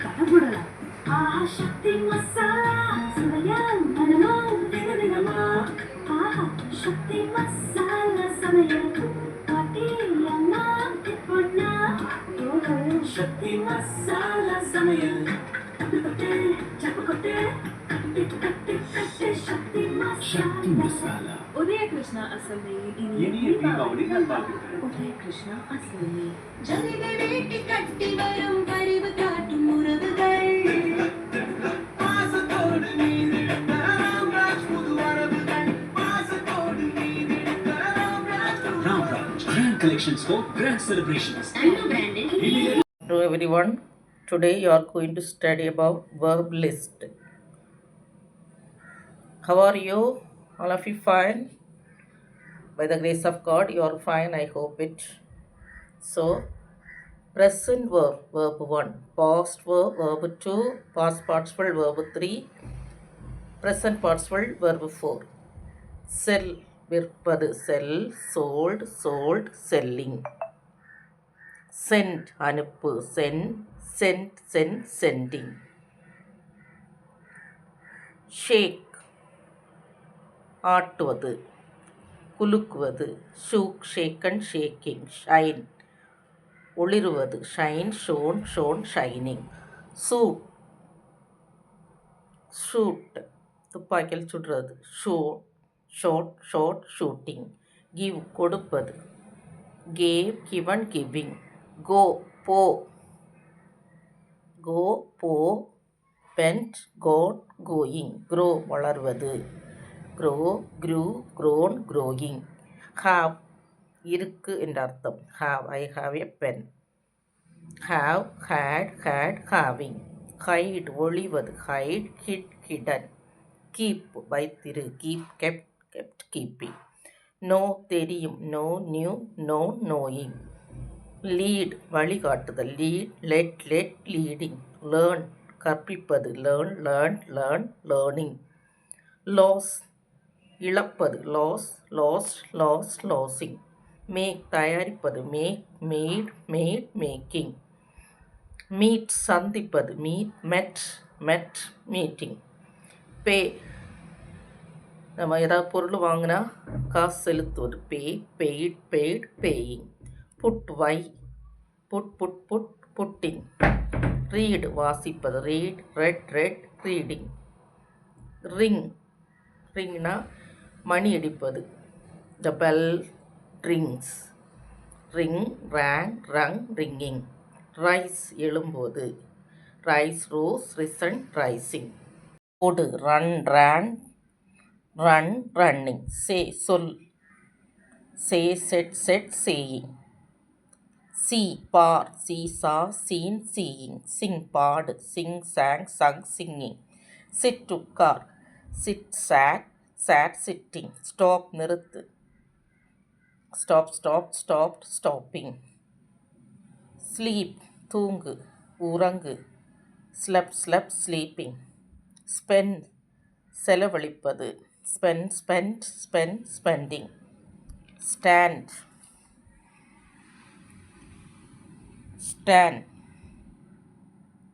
கலந்துடலாம். ஆஹா சக்தி மசாலா சமையல் மனமும் விதவிதமா. ஆஹா சக்தி மசாலா சமையல் பாட்டி அம்மா பொண்ணா. சக்தி மசாலா சமையல் சப்பக்கொட்டே சக்தி மசாலா. உதய கிருஷ்ணா அசம்பிளியின் இனிய தீபாவளி நல்வாழ்த்துக்கள். உதய கிருஷ்ணா அசம்பிளி. ஜல்லிதை வீட்டி கட்டி வரும் பரிவு காட்டும் உறவுகள். பாசத்தோடு நீந்திடும் ராம்ராஜ் புது வரவுகள். பாசத்தோடு நீந்திடும் Ramraj. Grand collections for grand celebrations. Hello everyone. Today you are going to study about verb list. How are you? All of you fine? By the grace of God, you are fine. I hope it. So, present verb, verb 1. Past verb, verb 2. Past participle, verb 3. Present participle, verb 4. Sell, விற்பது sell, sold, sold, selling. Send, அனுப்பு send, sent, send, sending. Shake, ஆட்டுவது குலுக்குவது shook shaken shaking. Shine, ஒளிருவது shine shone shone shining. Shoot, shoot துப்பாக்கியில் சுடுறது show shot shot shooting. Give, கொடுப்பது gave given giving. Go, போ go போ. Went gone going. க்ரோ, வளர்வது grow grew grown growing. Have, இருக்கு என்ற அர்த்தம் have, I have a pen. Have had had having. Hide, ஒளிவது ஹைட் ஹிட் ஹிடன். கீப், வைத்திரு keep kept kept keeping. Know, தெரியும் know knew no knowing. Lead, வழிகாட்டுதல் lead led led leading. Learn, கற்பிப்பது learn learn learn learning. Lose, இழப்பது lose lost lost losing. Make, தயாரிப்பது make made made making. Meet, சந்திப்பது meet met met meeting. பே, நம்ம ஏதாவது பொருள் வாங்கினா காசு செலுத்துவது pay paid paid paying. Put, வை put put put putting. Read, வாசிப்பது read read read reading. Ring, ரிங்னா மணி அடிப்பது the bell rings. Ring rang rung ringing. Rise, எழும்போது ரைஸ் ரோஸ் ரிசன் ரைசிங். ஓடு, run ran run running. Say, சொல் say said said saying. See, பார் see saw seen seeing. Sing, பாடு sing sang sung singing. Sit, உட்கார் sit sat sat sitting. Stop, நிறுத்து stop stop stopped stopping. Sleep, தூங்கு உறங்கு slept slept sleeping. Spend, செலவழிப்பது spend spent spent spending. Stand, stand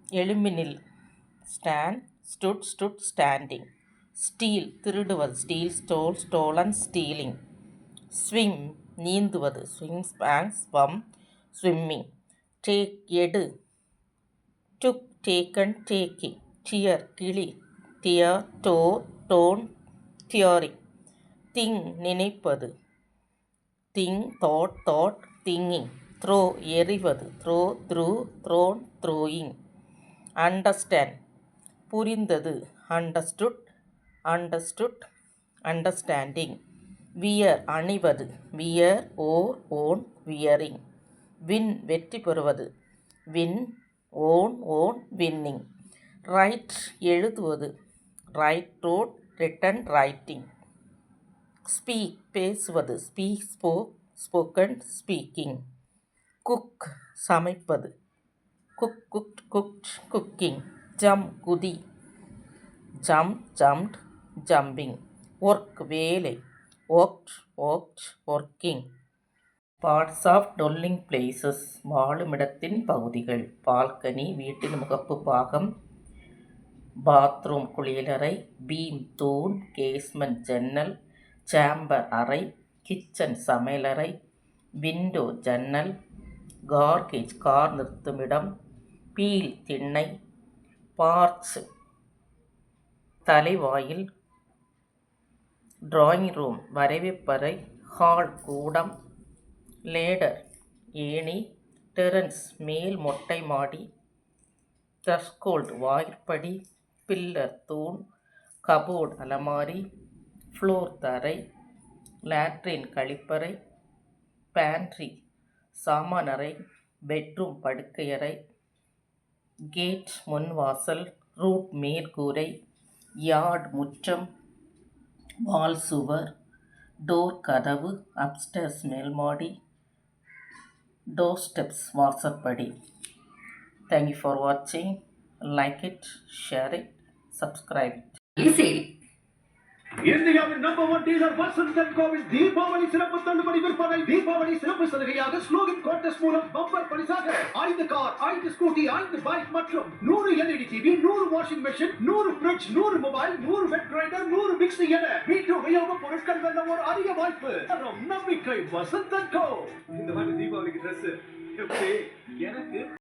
எழும்பி நில் stand stood stood standing. Steal, திருடுவது steal stole stolen stealing. Swim, நீந்துவது swim swam swum swimming. Take, எடு took taken taking. Tear, கிளி tear tore torn tearing. Think, நினைப்பது think thought thought thinking. Throw, எறிவது throw threw thrown throwing. Understand, புரிந்தது understood understood understanding. Wear, அணிவது wear wore worn wearing. Win, வெற்றி பெறுவது win won won winning. Write, எழுதுவது write wrote written writing. Speak, பேசுவது speak spoke spoken speaking. Cook, சமைப்பது cook cooked cooked cooking. Jump, குதி jump jumped jumping. Work, வேலை worked worked working. Parts of dwelling places வாழுமிடத்தின் பகுதிகள். Balcony வீட்டின் முகப்பு பாகம். பாத்ரூம் குளியலறை. பீம் தூண். கேஸ்மெண்ட் ஜன்னல். சேம்பர் அறை. கிச்சன் சமையலறை. விண்டோ ஜன்னல். கார்கேஜ் கார் நிறுத்துமிடம். பீல் திண்ணை. பார்ச் தலைவாயில். டிராயிங் ரூம் வரைவிப்பறை. ஹால் கூடம். லேடர் ஏணி. டெரன்ஸ் மேல் மொட்டை மாடி. த்ரெஷ்கோல்ட் வாயிற்படி. பில்லர் தூண். கபோர்ட் அலமாரி. ஃப்ளோர் தரை. லேட்ரின் கழிப்பறை. பேண்ட்ரி சாமானறை. பெட்ரூம் படுக்கையறை. கேட் முன்வாசல். ரூட் மேற்கூரை. யார்ட் முற்றம். வால் சுவர். டோர் கதவு. அப்ஸ்டேர்ஸ் மேல்மாடி. டோர் ஸ்டெப்ஸ் வாசற்படி. Thank you for watching. Like it, share it, subscribe it. இந்தியாவின் number 1 dealer Vasanth and CoWIN Deepavali சிறப்பு தள்ளுபடி விற்பனை. தீபாவளி சிறப்பு சலுகையாக ஸ்லோகன் கான்டெஸ்ட் மூலம் பம்பர் பரிசாக 5 கார், 5 ஸ்கூட்டி, 5 பைக் மற்றும் 100 LED TV, 100 washing machine, 100 fridge, 100 mobile, 100 wet grinder, 100 mixie என வீட்டு உபயோக பொருட்கள் வெல்ல ஒரு அரிய வாய்ப்பு. நம்பிக்கை வசந்த் அண்ட் கோ. இந்த மாதிரி தீபாவளிக்கு Dress எப்படி எனக்கு